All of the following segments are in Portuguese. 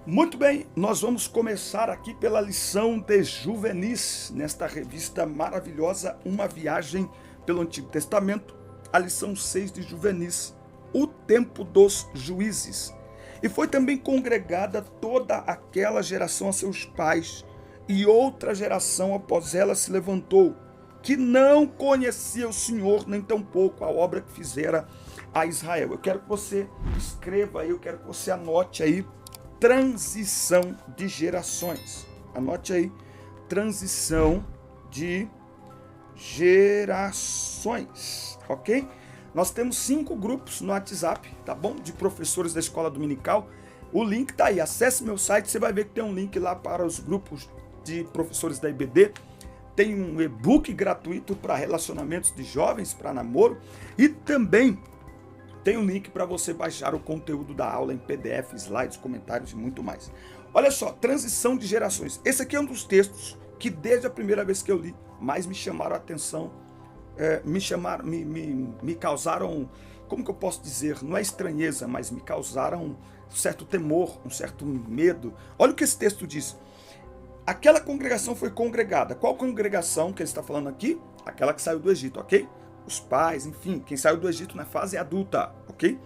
Muito bem, nós vamos começar aqui pela lição de Juvenis, nesta revista maravilhosa, Uma Viagem pelo Antigo Testamento, a lição 6 de Juvenis, o tempo dos juízes. E foi também congregada toda aquela geração a seus pais, e outra geração após ela se levantou, que não conhecia o Senhor, nem tampouco a obra que fizera a Israel. Eu quero que você escreva aí, eu quero que você anote aí, transição de gerações. Anote aí, transição de gerações, ok? Nós temos 5 grupos no WhatsApp, tá bom? De professores da escola dominical. O link tá aí, acesse meu site, você vai ver que tem um link lá para os grupos de professores da IBD. Tem um e-book gratuito para relacionamentos de jovens, para namoro, e também tem um link para você baixar o conteúdo da aula em PDF, slides, comentários e muito mais. Olha só, transição de gerações. Esse aqui é um dos textos que desde a primeira vez que eu li, mais me chamaram a atenção, me causaram, como que eu posso dizer, não é estranheza, mas me causaram um certo temor, um certo medo. Olha o que esse texto diz. Aquela congregação foi congregada. Qual congregação que ele está falando aqui? Aquela que saiu do Egito, ok? Os pais, enfim, quem saiu do Egito na fase adulta, ok?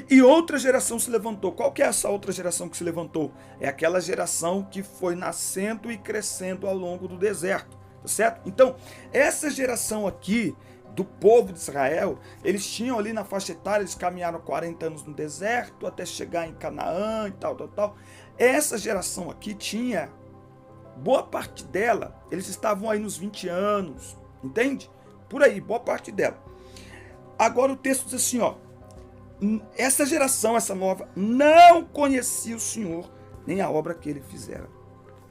E outra geração se levantou. Qual que é essa outra geração que se levantou? É aquela geração que foi nascendo e crescendo ao longo do deserto, tá certo? Então, essa geração aqui do povo de Israel, eles tinham ali na faixa etária, eles caminharam 40 anos no deserto até chegar em Canaã e tal. Essa geração aqui tinha, boa parte dela, eles estavam aí nos 20 anos, entende? Por aí, boa parte dela. Agora o texto diz assim, ó. Essa geração, essa nova, não conhecia o Senhor, nem a obra que ele fizera.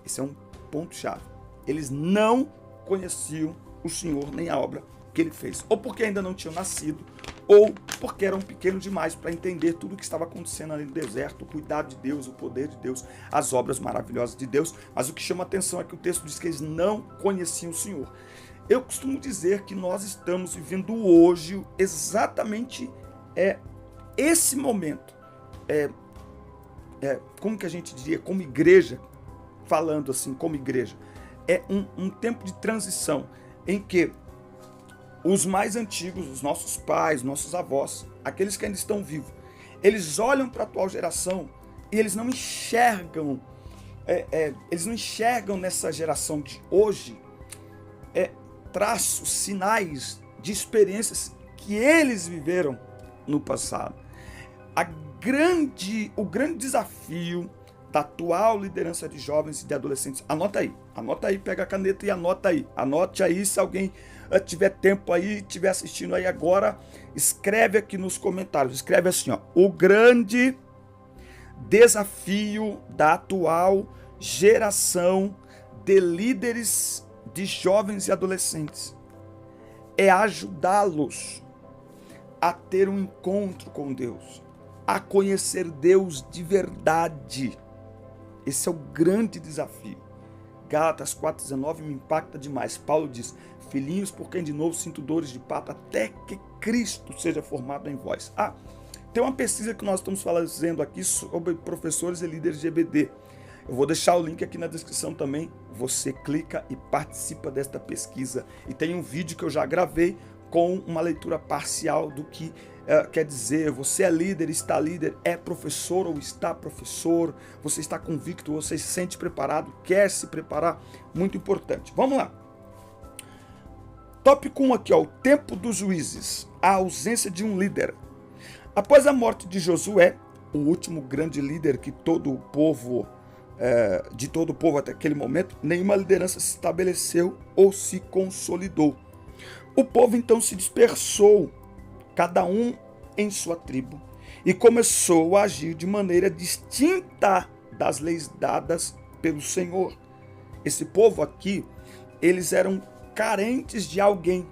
Esse é um ponto-chave. Eles não conheciam o Senhor, nem a obra que ele fez. Ou porque ainda não tinham nascido, ou porque eram pequenos demais para entender tudo o que estava acontecendo ali no deserto, o cuidado de Deus, o poder de Deus, as obras maravilhosas de Deus. Mas o que chama a atenção é que o texto diz que eles não conheciam o Senhor. Eu costumo dizer que nós estamos vivendo hoje exatamente esse momento. Como que a gente diria? Como igreja, falando assim, como igreja. É um tempo de transição em que os mais antigos, os nossos pais, nossos avós, aqueles que ainda estão vivos, eles olham para a atual geração e eles não enxergam, nessa geração de hoje traços, sinais de experiências que eles viveram no passado. O grande desafio da atual liderança de jovens e de adolescentes, anota aí, pega a caneta e anote aí, se alguém tiver tempo aí, estiver assistindo aí agora, escreve aqui nos comentários, escreve assim, ó, o grande desafio da atual geração de líderes de jovens e adolescentes é ajudá-los a ter um encontro com Deus, a conhecer Deus de verdade. Esse é o grande desafio. Gálatas 4,19 me impacta demais. Paulo diz, filhinhos, por quem de novo sinto dores de parto, até que Cristo seja formado em vós. Tem uma pesquisa que nós estamos fazendo aqui sobre professores e líderes de EBD. Eu vou deixar o link aqui na descrição também. Você clica e participa desta pesquisa. E tem um vídeo que eu já gravei com uma leitura parcial do que quer dizer. Você é líder, está líder, é professor ou está professor. Você está convicto, você se sente preparado, quer se preparar. Muito importante. Vamos lá. Tópico 1 aqui, ó, o tempo dos juízes. A ausência de um líder. Após a morte de Josué, o último grande líder que todo o povo até aquele momento, nenhuma liderança se estabeleceu ou se consolidou. O povo então se dispersou, cada um em sua tribo, e começou a agir de maneira distinta das leis dadas pelo Senhor. Esse povo aqui, eles eram carentes de alguém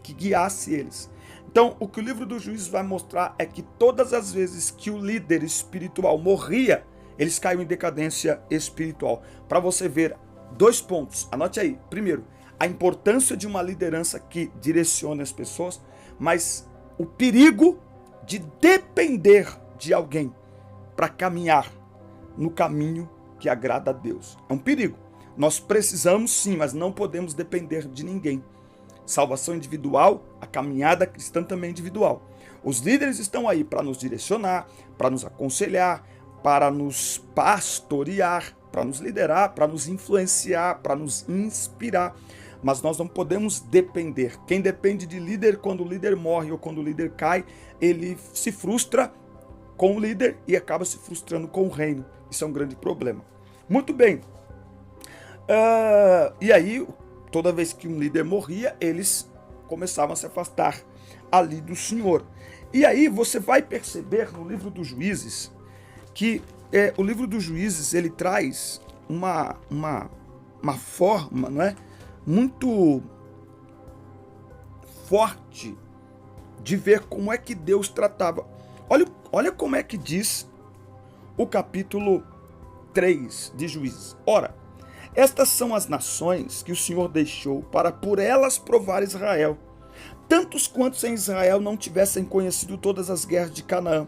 que guiasse eles. Então, o que o livro dos Juízes vai mostrar é que todas as vezes que o líder espiritual morria, eles caíram em decadência espiritual. Para você ver 2 pontos, anote aí. Primeiro, a importância de uma liderança que direcione as pessoas, mas o perigo de depender de alguém para caminhar, no caminho que agrada a Deus. É um perigo. Nós precisamos sim, mas não podemos depender de ninguém. Salvação individual, a caminhada cristã também é individual. Os líderes estão aí para nos direcionar, para nos aconselhar, para nos pastorear, para nos liderar, para nos influenciar, para nos inspirar. Mas nós não podemos depender. Quem depende de líder, quando o líder morre ou quando o líder cai, ele se frustra com o líder e acaba se frustrando com o reino. Isso é um grande problema. Muito bem. E aí, toda vez que um líder morria, eles começavam a se afastar ali do Senhor. E aí você vai perceber no livro dos Juízes que o livro dos Juízes ele traz uma forma, não é, muito forte de ver como é que Deus tratava. Olha como é que diz o capítulo 3 de Juízes. Ora, estas são as nações que o Senhor deixou para por elas provar Israel, tantos quantos em Israel não tivessem conhecido todas as guerras de Canaã,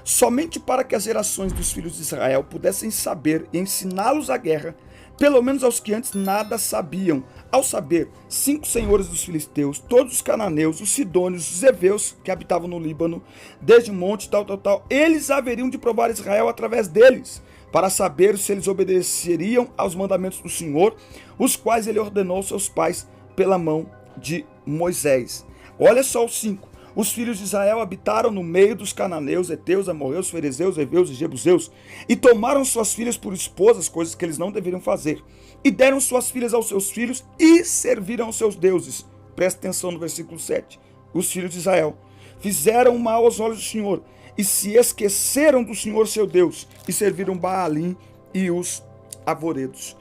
somente para que as gerações dos filhos de Israel pudessem saber e ensiná-los a guerra, pelo menos aos que antes nada sabiam, ao saber 5 senhores dos filisteus, todos os cananeus, os sidônios, os heveus que habitavam no Líbano, desde o monte tal, eles haveriam de provar Israel através deles, para saber se eles obedeceriam aos mandamentos do Senhor, os quais ele ordenou aos seus pais pela mão de Moisés. Olha só os 5. Os filhos de Israel habitaram no meio dos cananeus, heteus, amorreus, ferezeus, heveus e jebuseus, e tomaram suas filhas por esposas, coisas que eles não deveriam fazer, e deram suas filhas aos seus filhos e serviram aos seus deuses. Presta atenção no versículo 7. Os filhos de Israel fizeram mal aos olhos do Senhor, e se esqueceram do Senhor seu Deus, e serviram Baalim e os arvoredos.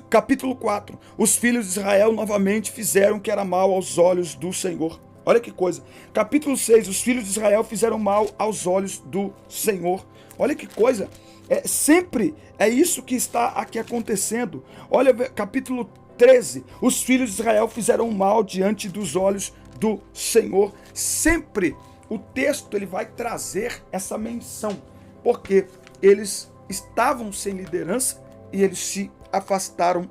Capítulo 4. Os filhos de Israel novamente fizeram o que era mal aos olhos do Senhor. Olha que coisa. Capítulo 6. Os filhos de Israel fizeram mal aos olhos do Senhor. Olha que coisa. Sempre é isso que está aqui acontecendo. Olha, capítulo 13. Os filhos de Israel fizeram mal diante dos olhos do Senhor. Sempre o texto ele vai trazer essa menção, porque eles estavam sem liderança e eles se afastaram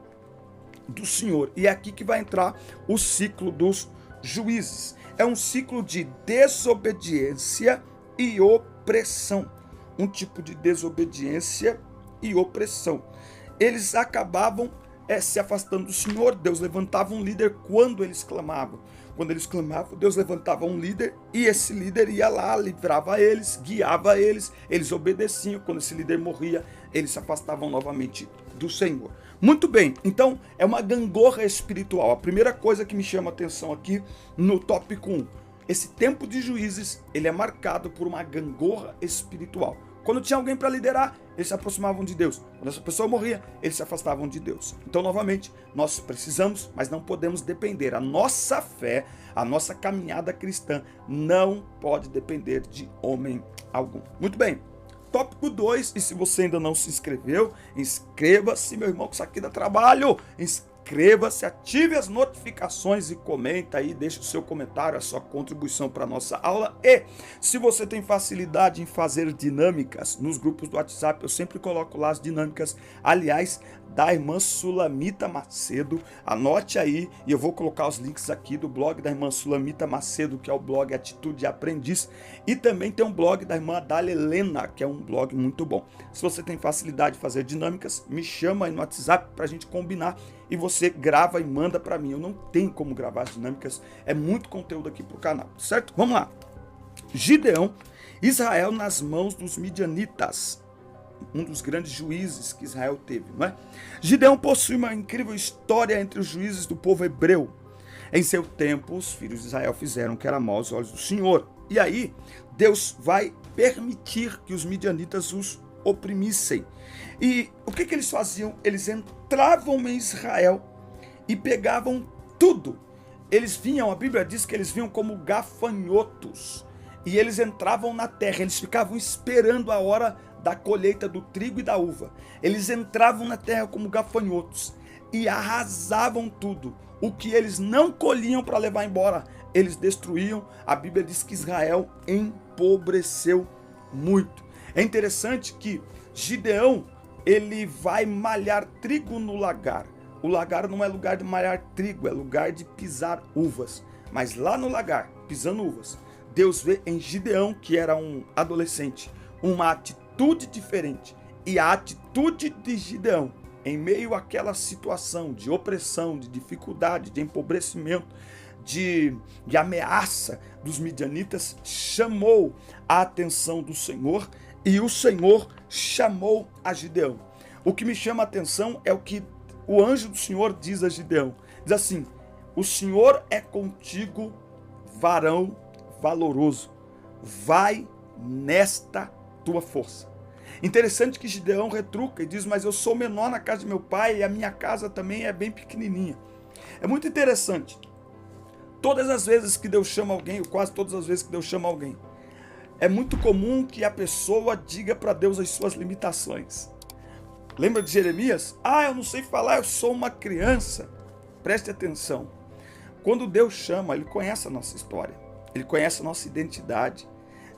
do Senhor. E é aqui que vai entrar o ciclo dos juízes. É um ciclo de desobediência e opressão. Um tipo de desobediência e opressão. Eles acabavam se afastando do Senhor. Deus levantava um líder quando eles clamavam. Quando eles clamavam, Deus levantava um líder e esse líder ia lá, livrava eles, guiava eles, eles obedeciam. Quando esse líder morria, eles se afastavam novamente do Senhor. Muito bem, então é uma gangorra espiritual. A primeira coisa que me chama a atenção aqui no tópico 1, esse tempo de juízes, ele é marcado por uma gangorra espiritual. Quando tinha alguém para liderar, eles se aproximavam de Deus. Quando essa pessoa morria, eles se afastavam de Deus. Então, novamente, nós precisamos, mas não podemos depender. A nossa fé, a nossa caminhada cristã não pode depender de homem algum. Muito bem. Tópico 2, e se você ainda não se inscreveu, inscreva-se, meu irmão, que isso aqui dá trabalho. Inscreva-se, ative as notificações e comenta aí, deixe o seu comentário, a sua contribuição para a nossa aula. E se você tem facilidade em fazer dinâmicas nos grupos do WhatsApp, eu sempre coloco lá as dinâmicas, aliás, da irmã Sulamita Macedo. Anote aí, e eu vou colocar os links aqui do blog da irmã Sulamita Macedo, que é o blog Atitude Aprendiz, e também tem um blog da irmã Dália Helena, que é um blog muito bom. Se você tem facilidade de fazer dinâmicas, me chama aí no WhatsApp para a gente combinar e você grava e manda para mim. Eu não tenho como gravar as dinâmicas, é muito conteúdo aqui para o canal, certo? Vamos lá. Gideão, Israel nas mãos dos midianitas. Um dos grandes juízes que Israel teve, não é? Gideão possui uma incrível história entre os juízes do povo hebreu. Em seu tempo, os filhos de Israel fizeram o que era mal aos olhos do Senhor. E aí, Deus vai permitir que os midianitas os oprimissem. E o que eles faziam? Eles entravam em Israel e pegavam tudo. Eles vinham, a Bíblia diz que eles vinham como gafanhotos. E eles entravam na terra, eles ficavam esperando a hora da colheita do trigo e da uva. Eles entravam na terra como gafanhotos e arrasavam tudo. O que eles não colhiam para levar embora, eles destruíam. A Bíblia diz que Israel empobreceu muito. É interessante que Gideão, ele vai malhar trigo no lagar. O lagar não é lugar de malhar trigo, é lugar de pisar uvas. Mas lá no lagar, pisando uvas, Deus vê em Gideão, que era um adolescente, uma atitude diferente. E a atitude de Gideão, em meio àquela situação de opressão, de dificuldade, de empobrecimento, de ameaça dos midianitas, chamou a atenção do Senhor, e o Senhor chamou a Gideão. O que me chama a atenção é o que o anjo do Senhor diz a Gideão. Diz assim: o Senhor é contigo, varão valoroso, vai nesta tua força. Interessante que Gideão retruca e diz: mas eu sou menor na casa de meu pai e a minha casa também é bem pequenininha. É muito interessante. Todas as vezes que Deus chama alguém, ou quase todas as vezes que Deus chama alguém, é muito comum que a pessoa diga para Deus as suas limitações. Lembra de Jeremias? Eu não sei falar, eu sou uma criança. Preste atenção. Quando Deus chama, Ele conhece a nossa história. Ele conhece a nossa identidade.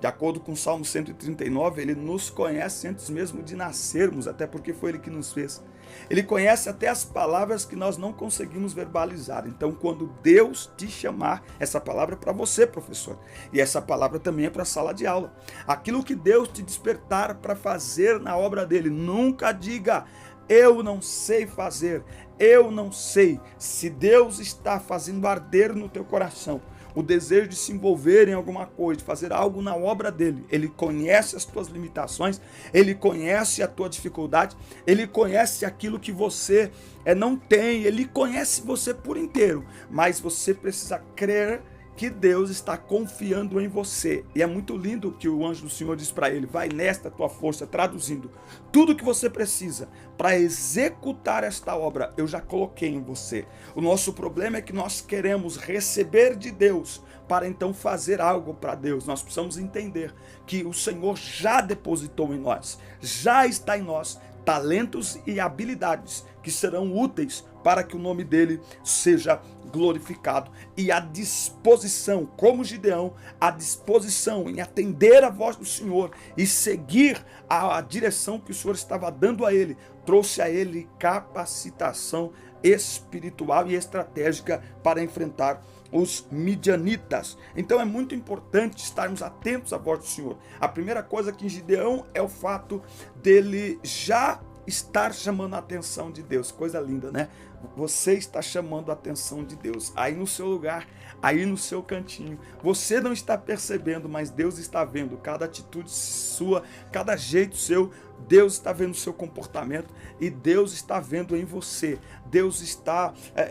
De acordo com o Salmo 139, Ele nos conhece antes mesmo de nascermos, até porque foi Ele que nos fez. Ele conhece até as palavras que nós não conseguimos verbalizar. Então, quando Deus te chamar, essa palavra é para você, professor. E essa palavra também é para a sala de aula. Aquilo que Deus te despertar para fazer na obra dele, nunca diga: eu não sei fazer, eu não sei. Se Deus está fazendo arder no teu coração o desejo de se envolver em alguma coisa, de fazer algo na obra dele, Ele conhece as tuas limitações, Ele conhece a tua dificuldade, Ele conhece aquilo que você não tem, Ele conhece você por inteiro, mas você precisa crer que Deus está confiando em você. E é muito lindo que o anjo do Senhor diz para ele: vai nesta tua força, traduzindo, tudo que você precisa para executar esta obra, eu já coloquei em você. O nosso problema é que nós queremos receber de Deus para então fazer algo para Deus. Nós precisamos entender que o Senhor já depositou em nós, já está em nós, talentos e habilidades que serão úteis para que o nome dele seja glorificado. E a disposição, como Gideão, a disposição em atender a voz do Senhor e seguir a direção que o Senhor estava dando a ele, trouxe a ele capacitação espiritual e estratégica para enfrentar os midianitas. Então é muito importante estarmos atentos à voz do Senhor. A primeira coisa aqui em Gideão é o fato dele já estar chamando a atenção de Deus. Coisa linda, né? Você está chamando a atenção de Deus aí no seu lugar, aí no seu cantinho. Você não está percebendo, mas Deus está vendo cada atitude sua, cada jeito seu. Deus está vendo o seu comportamento e Deus está vendo em você.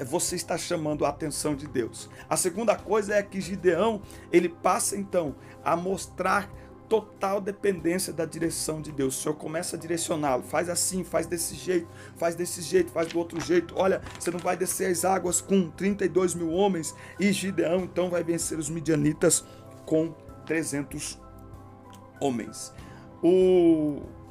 Você está chamando a atenção de Deus. A segunda coisa é que Gideão, ele passa então a mostrar total dependência da direção de Deus. O Senhor começa a direcioná-lo: faz assim, faz desse jeito, faz desse jeito, faz do outro jeito. Olha, você não vai descer as águas com 32 mil homens. E Gideão então vai vencer os midianitas com 300 homens.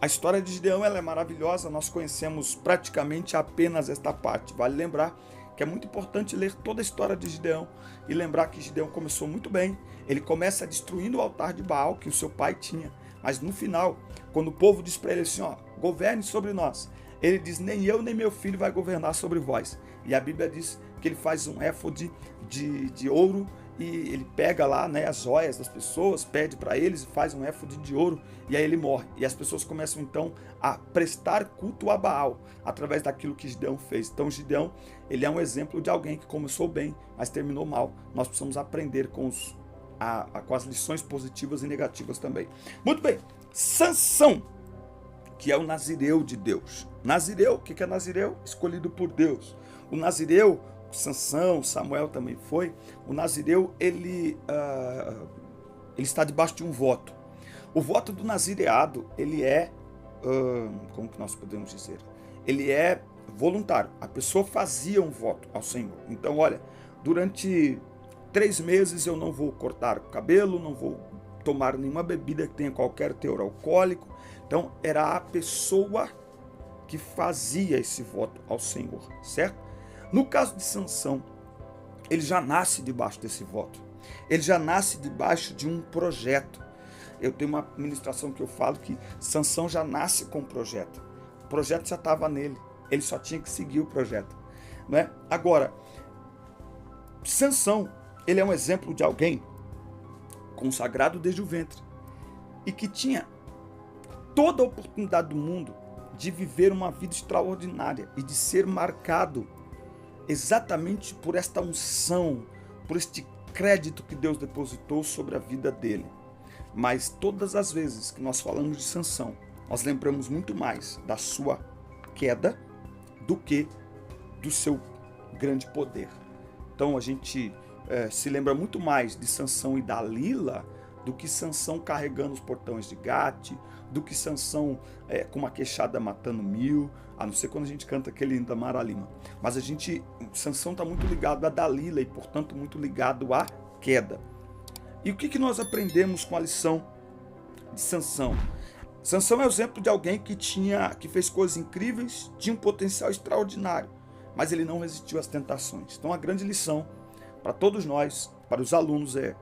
A história de Gideão, ela é maravilhosa. Nós conhecemos praticamente apenas esta parte. Vale lembrar que é muito importante ler toda a história de Gideão e lembrar que Gideão começou muito bem. Ele começa destruindo o altar de Baal que o seu pai tinha, mas no final, quando o povo diz para ele assim: governe sobre nós, ele diz: nem eu nem meu filho vai governar sobre vós. E a Bíblia diz que ele faz um éfode de ouro, e ele pega lá, né, as joias das pessoas, pede para eles e faz um éfode de ouro, e aí ele morre. E as pessoas começam então a prestar culto a Baal através daquilo que Gideão fez. Então Gideão, ele é um exemplo de alguém que começou bem, mas terminou mal. Nós precisamos aprender com as lições positivas e negativas também. Muito bem, Sansão, que é o nazireu de Deus. Nazireu, o que é nazireu? Escolhido por Deus. O nazireu, Sansão, Samuel também foi. O nazireu, ele está debaixo de um voto. O voto do nazireado, ele é, como que nós podemos dizer? Ele é voluntário. A pessoa fazia um voto ao Senhor. Então, olha, durante 3 meses eu não vou cortar o cabelo, não vou tomar nenhuma bebida que tenha qualquer teor alcoólico. Então, era a pessoa que fazia esse voto ao Senhor, certo? No caso de Sansão, ele já nasce debaixo desse voto. Ele já nasce debaixo de um projeto. Eu tenho uma ministração que eu falo que Sansão já nasce com um projeto. O projeto já estava nele. Ele só tinha que seguir o projeto, né? Agora, Sansão, ele é um exemplo de alguém consagrado desde o ventre e que tinha toda a oportunidade do mundo de viver uma vida extraordinária e de ser marcado exatamente por esta unção, por este crédito que Deus depositou sobre a vida dele. Mas todas as vezes que nós falamos de Sansão, nós lembramos muito mais da sua queda do que do seu grande poder. Então a gente se lembra muito mais de Sansão e Dalila do que Sansão carregando os portões de Gate, do que Sansão com uma queixada matando 1000, a não ser quando a gente canta aquele da Mara Lima. Mas Sansão está muito ligado a Dalila e, portanto, muito ligado à queda. E o que nós aprendemos com a lição de Sansão? Sansão é o exemplo de alguém que fez coisas incríveis, tinha um potencial extraordinário, mas ele não resistiu às tentações. Então a grande lição para todos nós, para os alunos, é: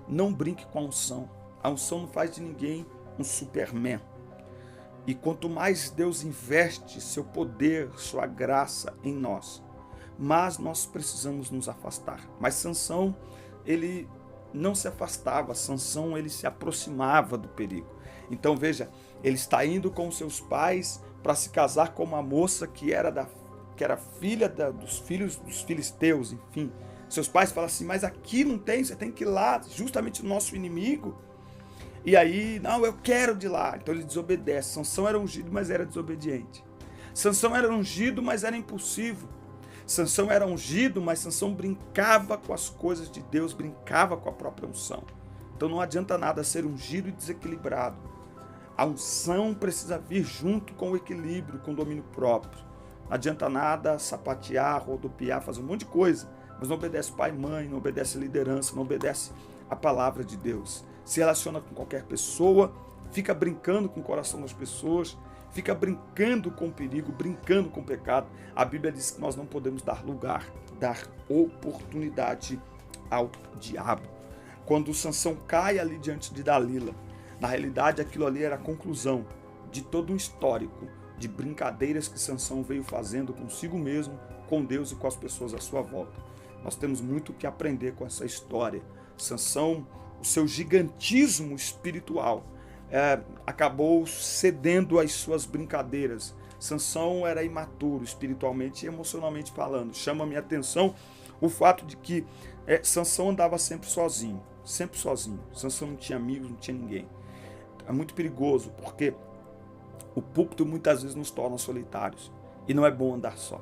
não brinque com a unção. A unção não faz de ninguém um Superman. E quanto mais Deus investe seu poder, sua graça em nós, mas nós precisamos nos afastar. Mas Sansão, ele não se afastava. Sansão, ele se aproximava do perigo. Então veja, ele está indo com seus pais para se casar com uma moça que era filha dos filhos dos filisteus, enfim. Seus pais falam assim: mas aqui não tem, você tem que ir lá, justamente o nosso inimigo. E aí, não, eu quero de lá. Então ele desobedece. Sansão era ungido, mas era desobediente. Sansão era ungido, mas era impulsivo. Sansão era ungido, mas Sansão brincava com as coisas de Deus, brincava com a própria unção. Então não adianta nada ser ungido e desequilibrado. A unção precisa vir junto com o equilíbrio, com o domínio próprio. Não adianta nada sapatear, rodopiar, fazer um monte de coisa, mas não obedece pai e mãe, não obedece liderança, não obedece a palavra de Deus. Se relaciona com qualquer pessoa, fica brincando com o coração das pessoas, fica brincando com o perigo, brincando com o pecado. A Bíblia diz que nós não podemos dar lugar, dar oportunidade ao diabo. Quando Sansão cai ali diante de Dalila, na realidade aquilo ali era a conclusão de todo um histórico de brincadeiras que Sansão veio fazendo consigo mesmo, com Deus e com as pessoas à sua volta. Nós temos muito o que aprender com essa história. Sansão, o seu gigantismo espiritual, acabou cedendo às suas brincadeiras. Sansão era imaturo espiritualmente e emocionalmente falando. Chama a minha atenção o fato de que Sansão andava sempre sozinho. Sempre sozinho. Sansão não tinha amigos, não tinha ninguém. É muito perigoso, porque o púlpito muitas vezes nos torna solitários. E não é bom andar só.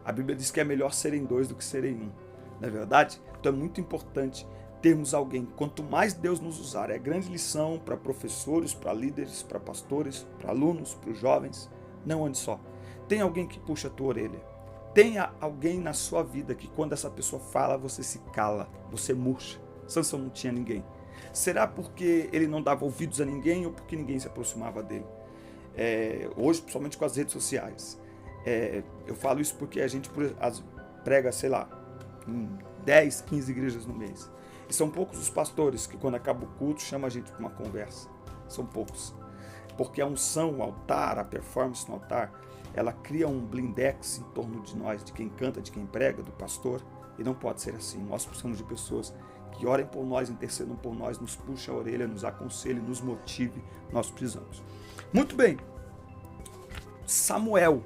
A Bíblia diz que é melhor serem dois do que serem um. Não é verdade? Então é muito importante termos alguém. Quanto mais Deus nos usar, é grande lição para professores, para líderes, para pastores, para alunos, para os jovens. Não ande só. Tem alguém que puxa a tua orelha. Tenha alguém na sua vida que quando essa pessoa fala, você se cala, você murcha. Sansão não tinha ninguém. Será porque ele não dava ouvidos a ninguém ou porque ninguém se aproximava dele? Hoje, principalmente com as redes sociais. Eu falo isso porque a gente prega, sei lá, em 10, 15 igrejas no mês. E são poucos os pastores que quando acaba o culto chamam a gente para uma conversa. São poucos. Porque a unção, o altar, a performance no altar, ela cria um blindex em torno de nós, de quem canta, de quem prega, do pastor. E não pode ser assim. Nós precisamos de pessoas que orem por nós, intercedam por nós, nos puxem a orelha, nos aconselhem, nos motive. Nós precisamos. Muito bem. Samuel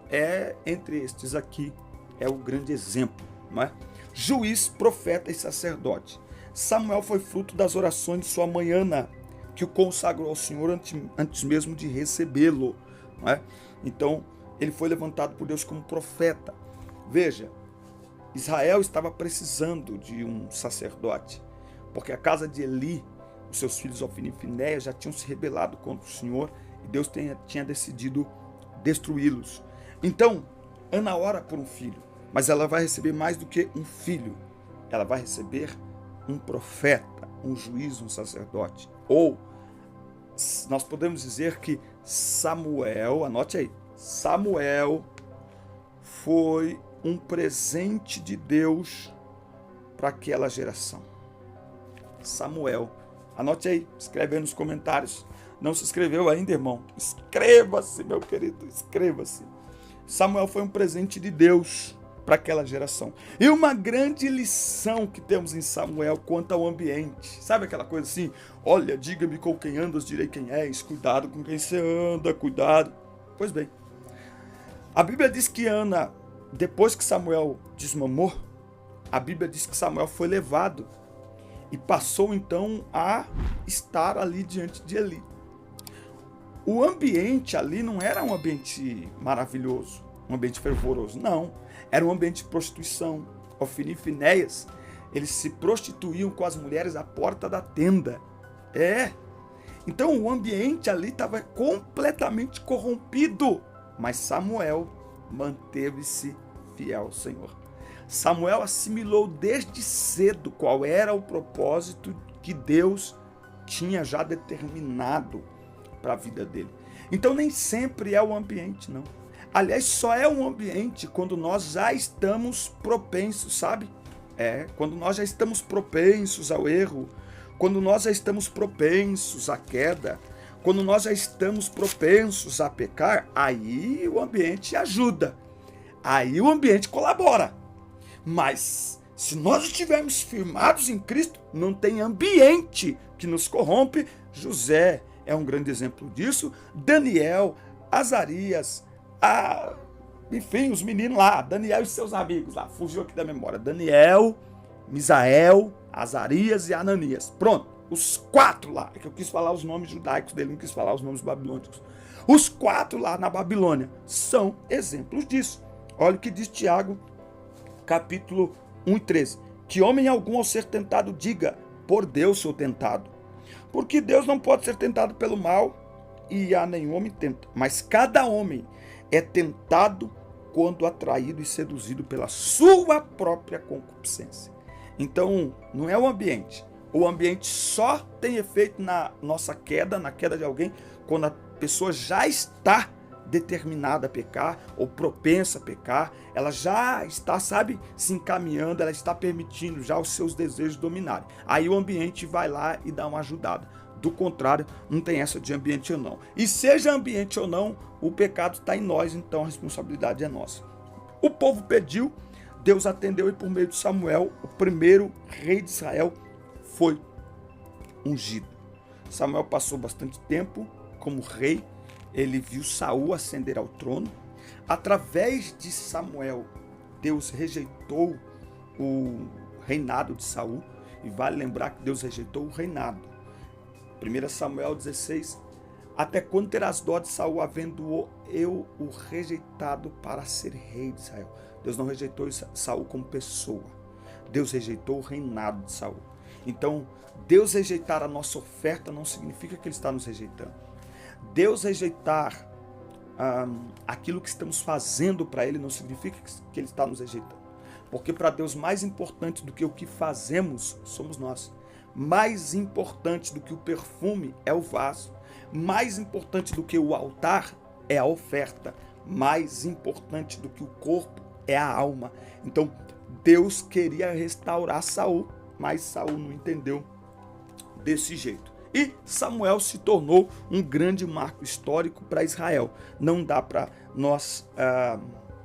é, entre estes aqui, é o grande exemplo, não é? Juiz, profeta e sacerdote. Samuel foi fruto das orações de sua mãe Ana, que o consagrou ao Senhor antes mesmo de recebê-lo, não é? Então, ele foi levantado por Deus como profeta. Veja, Israel estava precisando de um sacerdote, porque a casa de Eli, os seus filhos Ofni e Finéias já tinham se rebelado contra o Senhor e Deus tinha decidido destruí-los. Então, Ana ora por um filho, mas ela vai receber mais do que um filho. Ela vai receber um profeta, um juiz, um sacerdote. Ou nós podemos dizer que Samuel, anote aí, Samuel foi um presente de Deus para aquela geração. Samuel Anote aí, escreve aí nos comentários. Não se inscreveu ainda, irmão? Inscreva-se, meu querido, inscreva-se. Samuel foi um presente de Deus para aquela geração. E uma grande lição que temos em Samuel quanto ao ambiente. Sabe aquela coisa assim? Olha, diga-me com quem andas, direi quem és. Cuidado com quem você anda, cuidado. Pois bem, a Bíblia diz que Ana, depois que Samuel desmamou, a Bíblia diz que Samuel foi levado e passou então a estar ali diante de Eli. O ambiente ali não era um ambiente maravilhoso, um ambiente fervoroso, não. Era um ambiente de prostituição. Ofni e Finéias, eles se prostituíam com as mulheres à porta da tenda. Então o ambiente ali estava completamente corrompido. Mas Samuel manteve-se fiel ao Senhor. Samuel assimilou desde cedo qual era o propósito que Deus tinha já determinado para a vida dele. Então nem sempre é o ambiente, não. Aliás, só é um ambiente quando nós já estamos propensos, sabe? Quando nós já estamos propensos ao erro, quando nós já estamos propensos à queda, quando nós já estamos propensos a pecar, aí o ambiente ajuda, aí o ambiente colabora. Mas se nós estivermos firmados em Cristo, não tem ambiente que nos corrompe. José é um grande exemplo disso, Daniel, Azarias, enfim, os meninos lá, Daniel e seus amigos lá, fugiu aqui da memória, Daniel, Misael, Azarias e Ananias. Pronto, os 4 lá, é que eu quis falar os nomes judaicos dele, não quis falar os nomes babilônicos. Os 4 lá na Babilônia são exemplos disso. Olha o que diz Tiago, capítulo 1 e 13. Que homem algum ao ser tentado diga, por Deus sou tentado. Porque Deus não pode ser tentado pelo mal, e a nenhum homem tenta. Mas cada homem é tentado quando atraído e seduzido pela sua própria concupiscência. Então, não é o ambiente. O ambiente só tem efeito na nossa queda, na queda de alguém, quando a pessoa já está determinada a pecar, ou propensa a pecar, ela já está, se encaminhando, ela está permitindo já os seus desejos dominarem. Aí o ambiente vai lá e dá uma ajudada. Do contrário, não tem essa de ambiente ou não. E seja ambiente ou não, o pecado está em nós, então a responsabilidade é nossa. O povo pediu, Deus atendeu e por meio de Samuel, o primeiro rei de Israel foi ungido. Samuel passou bastante tempo como rei, ele viu Saul ascender ao trono. Através de Samuel, Deus rejeitou o reinado de Saul, e vale lembrar que Deus rejeitou o reinado. 1 Samuel 16, até quando terás dó de Saul, havendo eu o rejeitado para ser rei de Israel? Deus não rejeitou Saul como pessoa, Deus rejeitou o reinado de Saul. Então, Deus rejeitar a nossa oferta não significa que Ele está nos rejeitando. Deus rejeitar aquilo que estamos fazendo para Ele não significa que Ele está nos rejeitando. Porque para Deus mais importante do que o que fazemos somos nós. Mais importante do que o perfume é o vaso. Mais importante do que o altar é a oferta. Mais importante do que o corpo é a alma. Então Deus queria restaurar Saul, mas Saul não entendeu desse jeito. E Samuel se tornou um grande marco histórico para Israel. Não dá para nós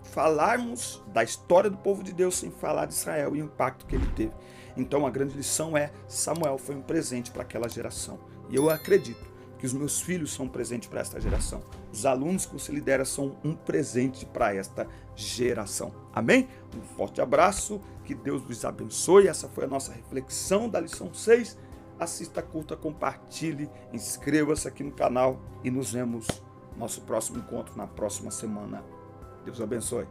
falarmos da história do povo de Deus sem falar de Israel e o impacto que ele teve. Então a grande lição é, Samuel foi um presente para aquela geração. E eu acredito que os meus filhos são um presente para esta geração. Os alunos que você lidera são um presente para esta geração. Amém? Um forte abraço, que Deus nos abençoe. Essa foi a nossa reflexão da lição 6. Assista, curta, compartilhe, inscreva-se aqui no canal e nos vemos no nosso próximo encontro na próxima semana. Deus abençoe.